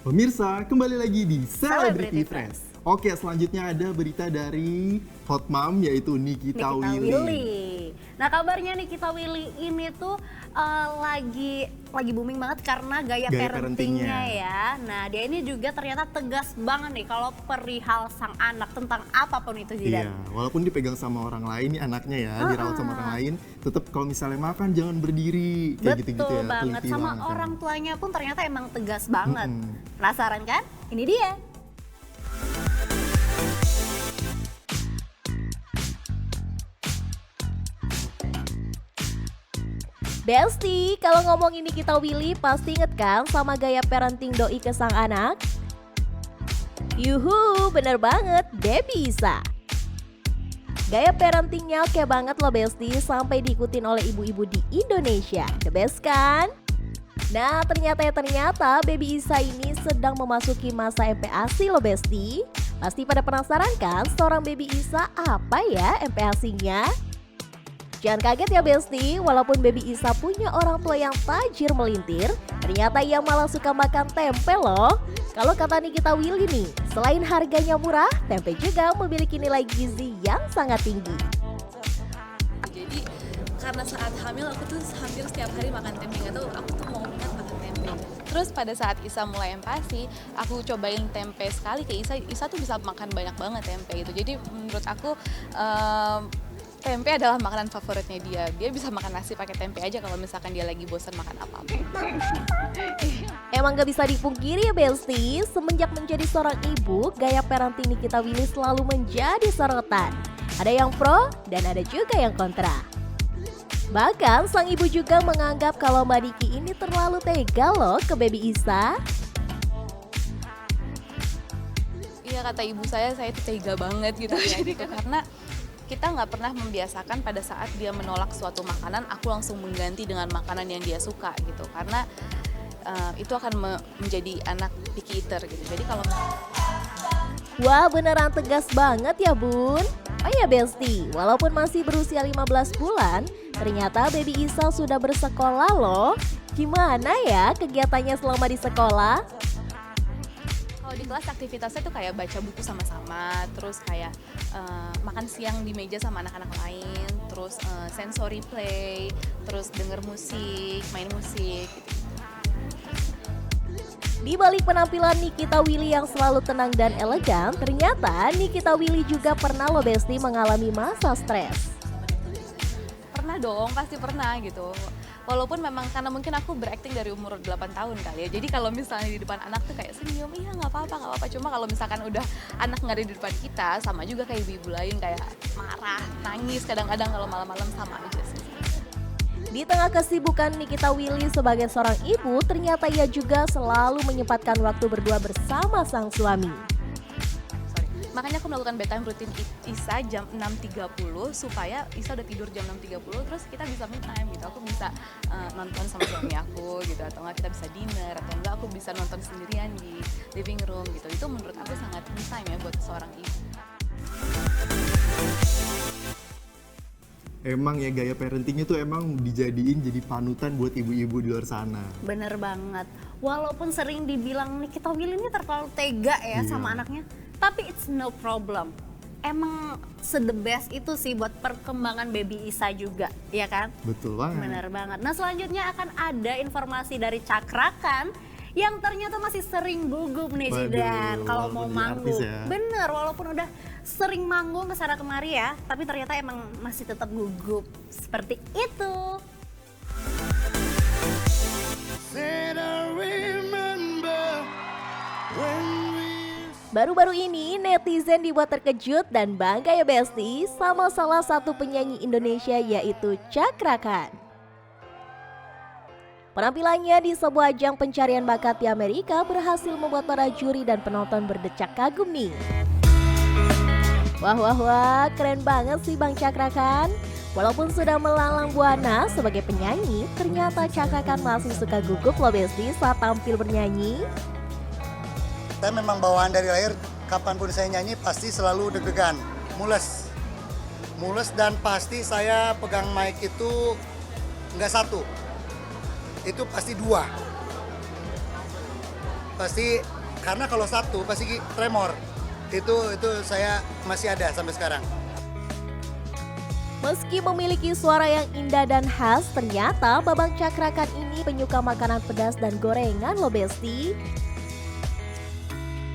Pemirsa, kembali lagi di Celebrity Celebrity Friends. Oke, selanjutnya ada berita dari Hot Mom yaitu Nikita Willy. Nah, kabarnya Nikita Willy ini tuh lagi booming banget karena gaya parentingnya ya. Nah, dia ini juga ternyata tegas banget nih kalau perihal sang anak tentang apapun itu Zidan. Iya, walaupun dipegang sama orang lain, nih anaknya ya, dirawat sama orang lain, tetap kalau misalnya makan jangan berdiri, kayak gitu-gitu ya. Betul banget, teliti sama banget ya. orang tuanya pun ternyata emang tegas banget. Penasaran kan? Ini dia. Besti, kalau ngomongin Nikita Willy pasti inget kan sama gaya parenting doi ke sang anak? Yuhu, bener banget, Baby Isa. Gaya parentingnya oke banget loh Besti, sampai diikutin oleh ibu-ibu di Indonesia. The best kan? Nah, ternyata Baby Isa ini sedang memasuki masa MPASI loh Besti. Pasti pada penasaran kan seorang Baby Isa apa ya MPASI-nya? Jangan kaget ya Besti, walaupun Baby Isa punya orang tua yang tajir melintir, ternyata ia malah suka makan tempe loh. Kalau kata Nikita Willy nih, selain harganya murah, tempe juga memiliki nilai gizi yang sangat tinggi. Jadi karena saat hamil aku tuh hampir setiap hari makan tempe, nggak tahu aku tuh mau banget makan tempe. Terus pada saat Isa mulai MPASI, aku cobain tempe sekali ke Isa tuh bisa makan banyak banget tempe gitu. Jadi menurut aku tempe adalah makanan favoritnya dia. Dia bisa makan nasi pakai tempe aja kalau misalkan dia lagi bosan makan apa-apa. Emang gak bisa dipungkiri ya Besti, semenjak menjadi seorang ibu, gaya parenting Nikita Willy selalu menjadi sorotan. Ada yang pro dan ada juga yang kontra. Bahkan sang ibu juga menganggap kalau Mbak Niki ini terlalu tega loh ke Baby Isa. Iya, kata ibu saya itu tega banget gitu ya gitu. Karena kita nggak pernah membiasakan pada saat dia menolak suatu makanan, aku langsung mengganti dengan makanan yang dia suka gitu. Karena itu akan menjadi anak picky eater gitu. Jadi kalau Wah, beneran tegas banget ya Bun. Oh ya Besti, walaupun masih berusia 15 bulan, ternyata Baby Isa sudah bersekolah loh. Gimana ya kegiatannya selama di sekolah? kalau di kelas aktivitasnya tuh kayak baca buku sama-sama, terus kayak makan siang di meja sama anak-anak lain, terus sensory play, terus denger musik, main musik gitu. Di balik penampilan Nikita Willy yang selalu tenang dan elegan, ternyata Nikita Willy juga pernah loh Besti mengalami masa stres. Pernah dong, pasti pernah gitu. Walaupun memang karena mungkin aku berakting dari umur 8 tahun kali ya. Jadi kalau misalnya di depan anak tuh kayak senyum, iya nggak apa-apa. Cuma kalau misalkan udah anak nggak ada di depan kita, sama juga kayak ibu-ibu lain kayak marah, nangis kadang-kadang kalau malam-malam sama aja sih. Di tengah kesibukan Nikita Willy sebagai seorang ibu, ternyata ia juga selalu menyempatkan waktu berdua bersama sang suami. Makanya aku melakukan bedtime rutin Isa jam 6.30 supaya Isa udah tidur jam 6.30, terus kita bisa me time gitu. Aku bisa nonton sama suami aku gitu, atau enggak kita bisa dinner, atau enggak aku bisa nonton sendirian di living room gitu. Itu menurut aku sangat me time ya buat seorang ibu. Emang ya gaya parentingnya tuh emang dijadiin jadi panutan buat ibu-ibu di luar sana. Bener banget. Walaupun sering dibilang Nikita Willy ini terlalu tega ya sama anaknya, tapi it's no problem. Emang the best itu sih buat perkembangan Baby Isa juga, ya kan? Betul banget. Bener banget. Nah, selanjutnya akan ada informasi dari Cakrakan yang ternyata masih sering gugup nih Zidan kalau mau walaupun jadi manggung. artis ya. Bener, walaupun udah sering manggung kesana kemari ya, tapi ternyata emang masih tetap gugup. Seperti itu. Baru-baru ini netizen dibuat terkejut dan bangga ya Besti sama salah satu penyanyi Indonesia yaitu Cakrakan. Penampilannya di sebuah ajang pencarian bakat di Amerika berhasil membuat para juri dan penonton berdecak kagum nih. Wah, keren banget sih Bang Cakrakan. Walaupun sudah melalang buana sebagai penyanyi, ternyata Cakrakan masih suka gugup loh Besti saat tampil bernyanyi. Saya memang bawaan dari lahir, kapanpun saya nyanyi pasti selalu deg-degan, mules dan pasti saya pegang mic itu nggak satu, itu pasti dua. Pasti Karena kalau satu pasti tremor. Itu saya masih ada sampai sekarang. Meski memiliki suara yang indah dan khas, ternyata Babang Cakrakan ini penyuka makanan pedas dan gorengan loh Besti.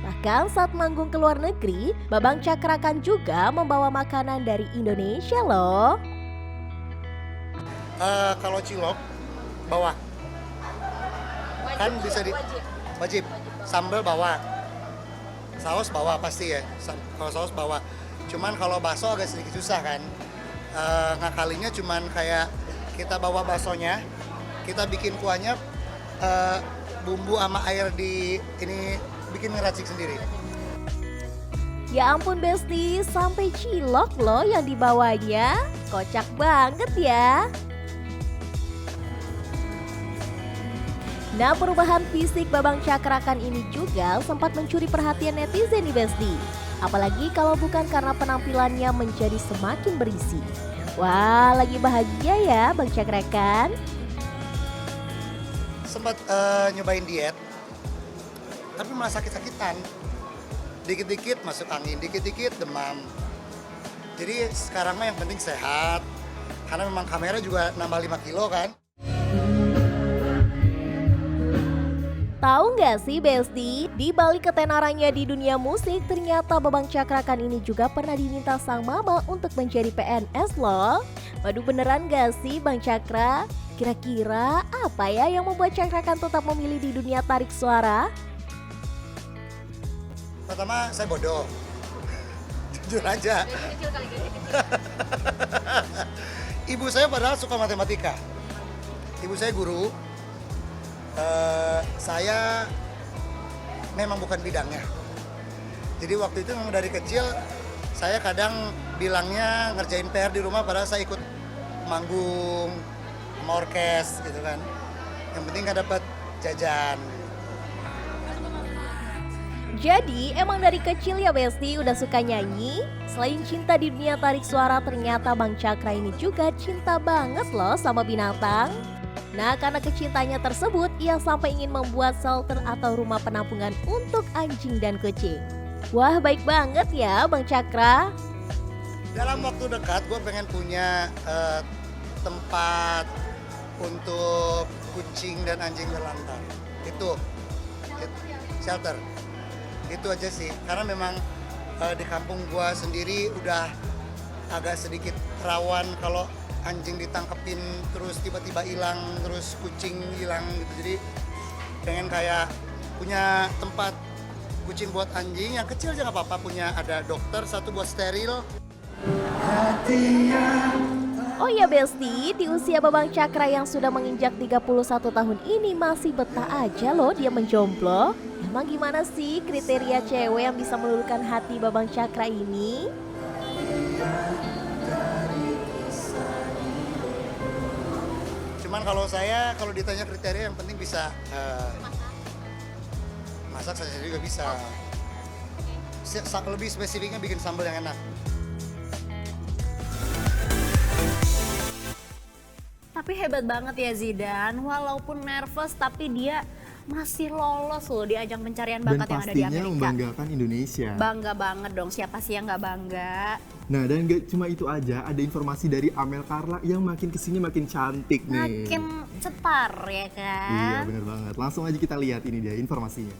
Bahkan saat manggung ke luar negeri, Babang Cakrakan juga membawa makanan dari Indonesia loh. Kalau cilok, bawa. Kan bisa wajib. Sambal bawa. Saus bawa pasti ya. Kalau saus bawa. Cuman kalau bakso agak sedikit susah kan. Ngakalinya cuman kayak kita bawa baksonya, kita bikin kuahnya, bumbu sama air di ini bikin ngeracik sendiri. Ya ampun Besti, sampai cilok loh yang dibawanya. Kocak banget ya. Nah, perubahan fisik Babang Cakrakan ini juga sempat mencuri perhatian netizen nih Besti. Apalagi kalau bukan karena penampilannya menjadi semakin berisi. Wah, lagi bahagia ya Bang Cakrakan. Sempat nyobain diet, tapi malah sakit-sakitan. Dikit-dikit masuk angin, dikit-dikit demam. Jadi sekarang mah yang penting sehat. Karena memang kamera juga nambah 5 kilo kan. Tahu nggak sih Besti, di balik ketenarannya di dunia musik, ternyata Babang Cakrakan ini juga pernah diminta sang mama untuk menjadi PNS loh. Waduh, beneran nggak sih Bang Cakra? Kira-kira apa ya yang membuat Cakrakan tetap memilih di dunia tarik suara? Pertama saya bodoh. Jujur aja. Ibu saya padahal suka matematika. Ibu saya guru. Saya memang bukan bidangnya. Jadi waktu itu memang dari kecil saya kadang bilangnya ngerjain PR di rumah padahal saya ikut manggung sama orkes gitu kan. Yang penting kan dapat jajan. Jadi emang dari kecil ya Besti udah suka nyanyi? Selain cinta di dunia tarik suara, ternyata Bang Cakra ini juga cinta banget loh sama binatang. Nah, karena kecintanya tersebut, ia sampai ingin membuat shelter atau rumah penampungan untuk anjing dan kucing. Wah, baik banget ya Bang Cakra. Dalam waktu dekat gue pengen punya tempat untuk kucing dan anjing terlantar. Itu shelter. Itu aja sih. Karena memang di kampung gue sendiri udah agak sedikit rawan kalau anjing ditangkepin terus tiba-tiba hilang, terus kucing hilang gitu. Jadi pengen kayak punya tempat kucing buat anjing yang kecil aja nggak apa-apa, punya ada dokter satu buat steril. Oh ya Besti, di usia Babang Cakra yang sudah menginjak 31 tahun ini masih betah aja loh dia menjomblo. Emang gimana sih kriteria cewek yang bisa meluluhkan hati Babang Cakra ini? Cuman kalau saya, kalau ditanya kriteria yang penting bisa masak, saya juga bisa. Lebih spesifiknya bikin sambal yang enak. Tapi hebat banget ya Zidan, walaupun nervous tapi dia masih lolos loh di ajang pencarian bakat yang ada di pastinya Amerika. membanggakan Indonesia. Bangga banget dong, siapa sih yang nggak bangga? Nah, dan gak cuma itu aja, ada informasi dari Amel Carla yang makin kesini makin cantik nih. Makin cetar ya kan? Iya, bener banget. Langsung aja kita lihat ini dia informasinya.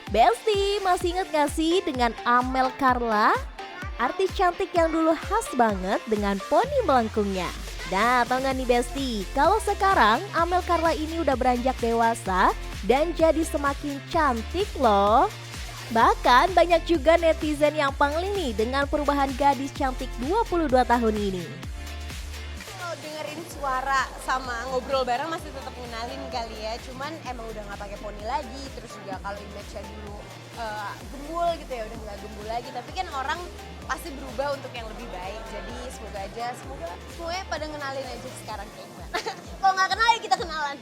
Besti, masih inget gak sih dengan Amel Carla? Artis cantik yang dulu khas banget dengan poni melengkungnya. Nah, tau gak nih Besti, kalau sekarang Amel Carla ini udah beranjak dewasa dan jadi semakin cantik loh. Bahkan banyak juga netizen yang pangling nih dengan perubahan gadis cantik 22 tahun ini. Kalau dengerin suara sama ngobrol bareng masih tetap ngenalin kali ya, cuman emang udah nggak pakai poni lagi, terus juga kalau image-nya dulu gembul gitu ya udah nggak gembul lagi, tapi kan orang pasti berubah untuk yang lebih baik, jadi semoga semuanya pada ngenalin aja sekarang kayak gimana. Kalau nggak kenal ya kita kenalan.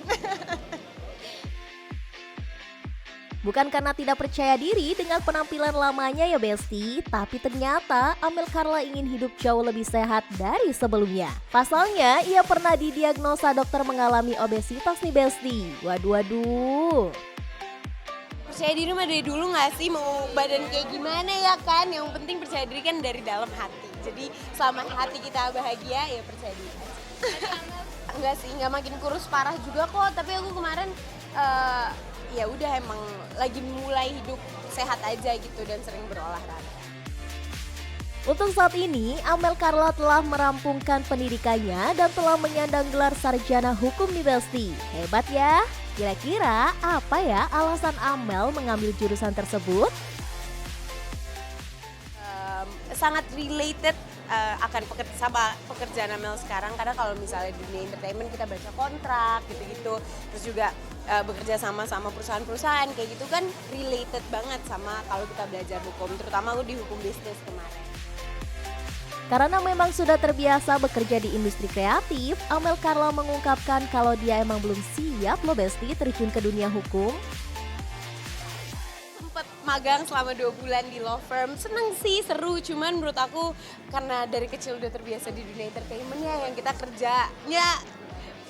Bukan karena tidak percaya diri dengan penampilan lamanya ya Besti, tapi ternyata Amel Carla ingin hidup jauh lebih sehat dari sebelumnya. Pasalnya, ia pernah didiagnosa dokter mengalami obesitas nih Besti. Waduh. Percaya diri mah dari dulu nggak sih, mau badan kayak gimana ya kan? Yang penting percaya diri kan dari dalam hati. Jadi selama hati kita bahagia ya percaya diri aja. Enggak sih, nggak makin kurus parah juga kok. Tapi aku kemarin ya udah emang lagi mulai hidup sehat aja gitu dan sering berolahraga. Untuk saat ini, Amel Carla telah merampungkan pendidikannya dan telah menyandang gelar sarjana hukum di Besti. Hebat ya! Kira-kira apa ya alasan Amel mengambil jurusan tersebut? Sangat related akan sama pekerjaan Amel sekarang, karena kalau misalnya di dunia entertainment kita baca kontrak gitu-gitu, terus juga bekerja sama perusahaan-perusahaan kayak gitu kan related banget sama kalau kita belajar hukum, terutama aku di hukum bisnis kemarin. Karena memang sudah terbiasa bekerja di industri kreatif, Amel Carla mengungkapkan kalau dia emang belum siap loh Besti terjun ke dunia hukum. Sempet magang selama 2 bulan di law firm, seneng sih, seru, cuman menurut aku karena dari kecil udah terbiasa di dunia entertainment ya, yang kita kerjanya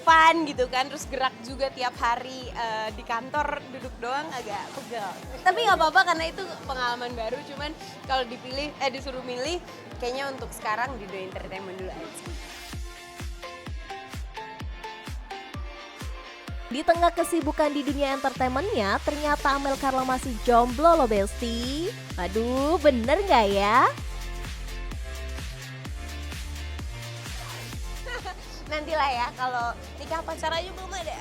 fun gitu kan, terus gerak juga tiap hari di kantor duduk doang agak pegel. Tapi nggak apa-apa karena itu pengalaman baru, cuman kalau disuruh milih kayaknya untuk sekarang di dunia entertainment dulu aja. Di tengah kesibukan di dunia entertainmentnya, ternyata Amel Carla masih jomblo loh Besti. Aduh, bener nggak ya? Nantilah ya, kalau nikah pacar aja belum ada.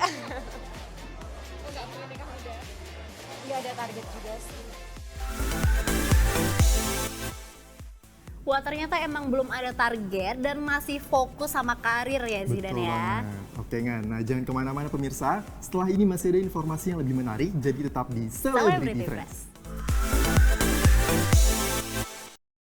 Nggak ada target juga sih. Wah, ternyata emang belum ada target dan masih fokus sama karir ya Zidan ya. Banget. Oke Ngan, nah jangan kemana-mana pemirsa. Setelah ini masih ada informasi yang lebih menarik, jadi tetap di Celebrity Fresh.